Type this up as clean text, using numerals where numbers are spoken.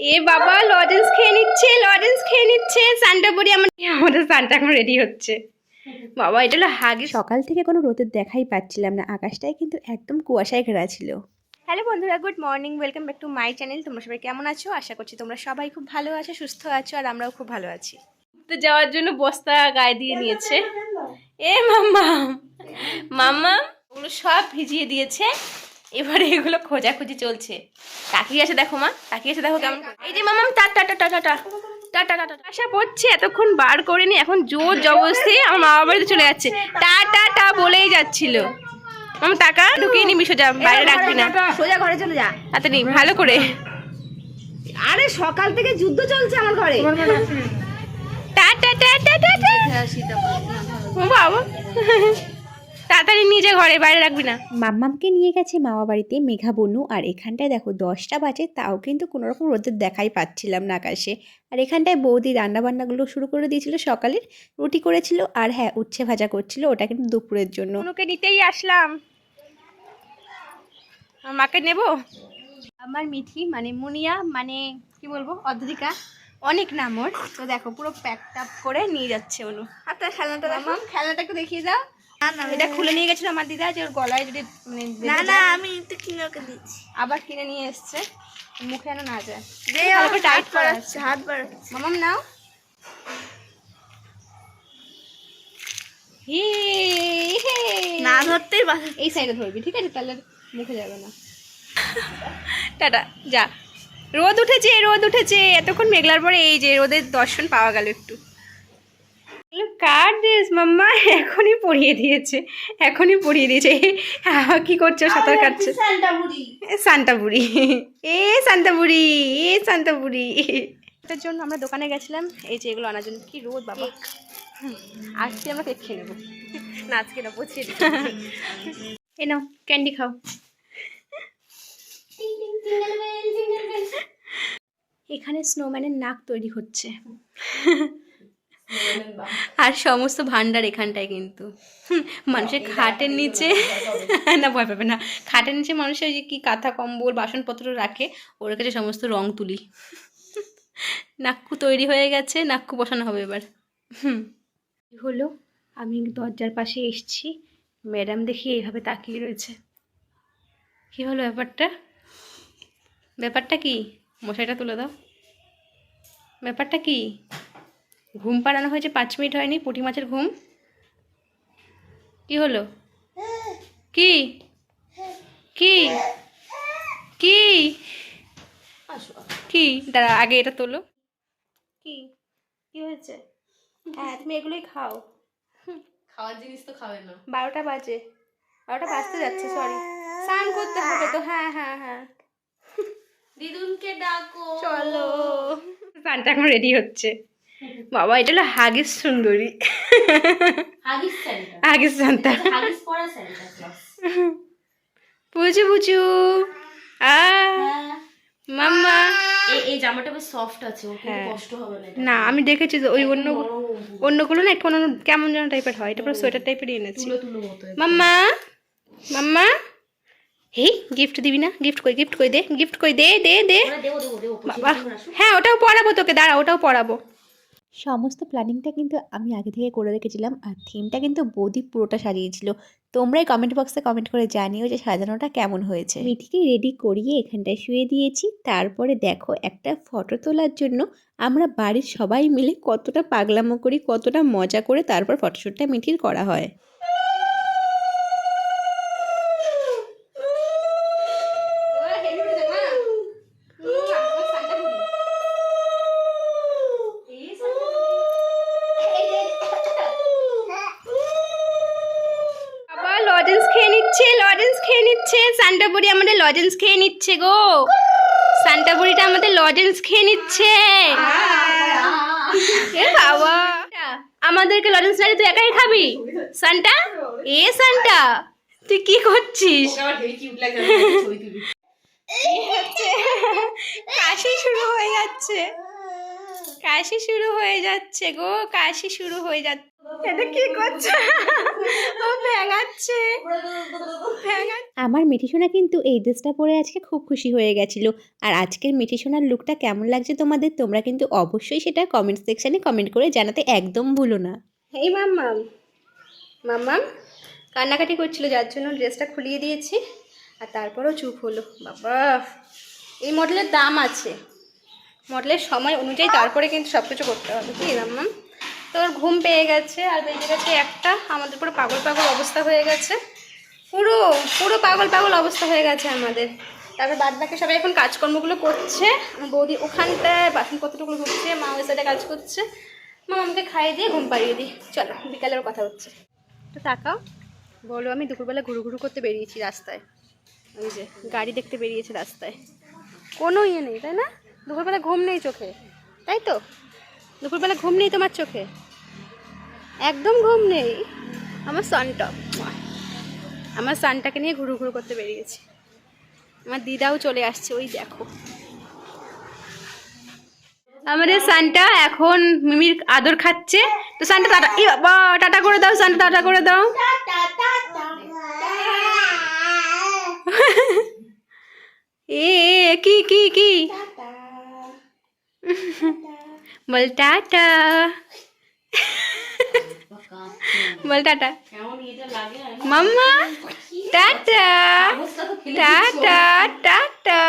এ বাবা লজেন্স খেয়ে নিচ্ছে সান্টা বুড়ি আমাদের সান্টা এখন রেডি হচ্ছে। বাবা এটা হলো হাগি। সকাল থেকে কোনো রোদের দেখাই পাচ্ছিলাম না, আকাশটাই কিন্তু একদম কুয়াশায় ঘেরা ছিল। হ্যালো বন্ধুরা, good morning, welcome back to my channel. তোমরা সবাই কেমন আছো? আশা করছি তোমরা সবাই খুব ভালো আছো, সুস্থ আছো, আর আমরাও খুব ভালো আছি। তো যাওয়ার জন্য বস্তা গায়ে দিয়ে নিয়েছে। এ মাম্মা মাম্মা ওগুলো সব ভিজিয়ে দিয়েছে, এবারে এগুলো খোঁজাখুঁজি চলছে। তাকিয়ে আছে দেখো মা, তাকিয়ে আছে দেখো কেমন। এই যে মাম্মা টাটা টাটা টাটা টাটা টাটা আশা পড়ছে, এতক্ষণ বার করিনি, এখন জোর জবরদস্তি আমার মা বাড়িতে চলে যাচ্ছে। টাটা টা বলেই যাচ্ছিল। মামা টাকা ঢুকিয়ে নিবি, সোজা বাইরে রাখবি না, সোজা ঘরে চলে যা তাড়াতাড়ি ভালো করে। আরে সকাল থেকে যুদ্ধ চলছে আমার ঘরে। টাটা টাটা টাটা বাবা, তাড়াতাড়ি নিজে ঘরে, বাইরে রাখবি না। মাম্মামকে নিয়ে গেছে মামা বাড়িতে মেঘা বনু, আর এখানটায় দেখো 10টা বাজে, তাও কিন্তু কোনো রকম রোদের দেখাই পাচ্ছিলাম না আকাশে। আর এখানটায় বৌদি রান্নাবান্নাগুলো শুরু করে দিয়েছিল, সকালের রুটি করেছিল, আর হ্যাঁ উচ্ছে ভাজা করছিল, ওটা কিন্তু দুপুরের জন্য। ওকে নিতেই আসলাম, আমার মাকে নেব। আমার মিঠি মানে মুনিয়া মানে কি বলবো, অদ্রিকা, অনেক নাম ওর। তো দেখো পুরো প্যাকড আপ করে নিয়ে যাচ্ছে অনু। আর তার খেলনাটা দেখো, খেলনাটা একটু দেখিয়ে দাও। এটা খুলে নিয়ে গেছিল আমার দিদা, যে ওর গলায় যদি মানে না না আমি তো কিনে ওকে দিচ্ছি, আবার কিনে নিয়ে এসছে, মুখে যেন না যায়। টাইট করা আছে, হাত বাড়াচ্ছে। মামাম নাও। হি হে না ধরতেই বাসা। এই সাইডে ধরবি, ঠিক আছে? তাহলে মুখে যাবে না। টাটা যা। রোদ উঠেছে, রোদ উঠেছে, এতক্ষণ মেঘলার পরে এই যে রোদের দর্শন পাওয়া গেল একটু। কার ড্রেস মাম্মা? এখনই পরিয়ে দিয়েছে, এখনই পরিয়ে দিয়েছে। কি করছো? সাঁতার কাটছে। সান্টা বুড়ি, এ সান্টা বুড়ি, এ সান্টা বুড়ি। এটার জন্য আমরা দোকানে গেছিলাম, এই যে এগুলো আনার জন্য। কি রোদ বাবা, আজকে আমরা কেক খেয়ে নেবো। না আজকে না, পচিয়ে দিই। এ নাও ক্যান্ডি খাও। এখানে স্নোম্যানের নাক তৈরি হচ্ছে, আর সমস্ত ভান্ডার এখানটায় কিন্তু। মানুষের খাটের নিচে না, ভয় পাবে না, খাটের নিচে মানুষের যে কি কাঁথা কম্বল বাসনপত্র রাখে, ওর কাছে সমস্ত রং তুলি। নাক্কু তৈরি হয়ে গেছে, নাক্কু বসানো হবে এবার। হলো, আমি দরজার পাশে এসছি, ম্যাডাম দেখি এইভাবে তাকিয়ে রয়েছে। কি হলো ব্যাপারটা? ব্যাপারটা কি? মশাইটা তুলে দাও। ব্যাপারটা কি? ঘুম পাড়ানো হয়েছে, 5 মিনিট হয়নি, পুঁটি মাছের ঘুম। কি হলো? কি কি কি কি? দাঁড়া, আগে এটা তোলো। কি কি হয়েছে? হ্যাঁ তুমি এগুলোই খাও। খাওয়ার জিনিস তো খাবে না। 12টা বাজে, 12টা বাজতে যাচ্ছে, সরি। স্নান করতে হবে তো, হ্যাঁ হ্যাঁ হ্যাঁ। দিদুনকে ডাকো, চলো। স্নানটা এখন রেডি হচ্ছে। বাবা এটা হলো হাগিস সুন্দরী, Huggies Santa, Huggies Santa, Huggies পরা স্যান্টা ক্লজ। বুঝু বুঝু আ মাম্মা। এই জামাটা বেশ সফট আছে, ওর কিন্তু কষ্ট হবে না। না আমি দেখেছি তো, ওই অন্যগুলো না একটু কেমন যেন টাইপের হয়, এটা পুরো সোয়েটার টাইপেরই এনেছি। মাম্মা মাম্মা, হেই গিফট দিবি না? গিফট কই, গিফট কই দে, গিফট কই দে দে দে। বাবা হ্যাঁ ওটাও পড়াবো তোকে, দাঁড়া ওটাও পড়াবো। সমস্ত প্ল্যানিংটা কিন্তু আমি আগে থেকে করে রেখেছিলাম, আর থিমটা কিন্তু বৌদি পুরোটা সাজিয়েছিল। তোমরাই কমেন্ট বক্সে কমেন্ট করে জানিও যে সাজানোটা কেমন হয়েছে। মিঠিকে রেডি করিয়ে এখানটায় শুয়ে দিয়েছি, তারপরে দেখো একটা ফটো তোলার জন্য আমরা বাড়ির সবাই মিলে কতটা পাগলামো করি, কতটা মজা করে তারপর ফটোশ্যুটটা মিঠির করা হয়। লজেন্স খেয়ে নিচ্ছে সান্টা বুড়ি, আমাদের লজেন্স খেয়ে নিচ্ছে গো। সান্টা বুড়িটা আমাদের লজেন্স খেয়ে নিচ্ছে। এ বাবা, আমাদেরকে লজেন্স না, তুই একাই খাবি সান্টা? এ সান্টা তুই কি করছিস? কাশি শুরু হয়ে যাচ্ছে, কাশি শুরু হয়ে যাচ্ছে গো, কাশি শুরু হয়ে যাচ্ছে। এটা কি করছে? ও ভেঙাচ্ছে। আমার মিঠি সোনা কিন্তু এই ড্রেসটা পরে আজকে খুব খুশি হয়ে গেছিল। আর আজকের মিঠি সোনার লুকটা কেমন লাগছে তোমাদের, তোমরা কিন্তু অবশ্যই সেটা কমেন্ট সেকশানে কমেন্ট করে জানাতে একদম ভুলো না। এই মাম্মাম, মাম্মাম কান্নাকাটি করছিল, যার জন্য ড্রেসটা খুলিয়ে দিয়েছি। আর তারপরও চুপ হলো। বাবা, এই মডেলের দাম আছে, মডেলের সময় অনুযায়ী তারপরে কিন্তু সব কিছু করতে হবে। কি মাম্মাম? তোর ঘুম পেয়ে গেছে আর বেজে গেছে একটা। আমাদের পুরো পাগল পাগল অবস্থা হয়ে গেছে, পুরো পুরো পাগল পাগল অবস্থা হয়ে গেছে আমাদের। তারপর বাদ বাকি সবাই এখন কাজকর্মগুলো করছে। আমার বৌদি ওখানটায় বাসনপত্রগুলো ধুচ্ছে, মা ওই সাইডে কাজ করছে। মা আমাকে খাইয়ে দিয়ে ঘুম পাড়িয়ে দিই। চলো বিকালের কথা হচ্ছে। তো তাকাও, বলো আমি দুপুরবেলা ঘুরু ঘুরু করতে বেরিয়েছি রাস্তায়। ওই যে গাড়ি দেখতে বেরিয়েছে রাস্তায়, কোনো ইয়ে নেই তাই না? দুপুরবেলা ঘুম নেই চোখে, তাই তো? দুপুরবেলা ঘুম নেই তোমার চোখে? একদম ঘুম নেই। আমার সানটা, আমার সানটাকে নিয়ে ঘুরু ঘুরু করতে বেরিয়েছি। আমার দিদাও চলে আসছে, ওই দেখো। আমাদের সানটা এখন মিমির আদর খাচ্ছে। তো সানটা টাটা, ই বাবা টাটা করে দাও, সানটা টাটা করে দাও। এ কি কি কি বল টাটা, বল টাটা মাম্মা, টাটা টাটা টাটা।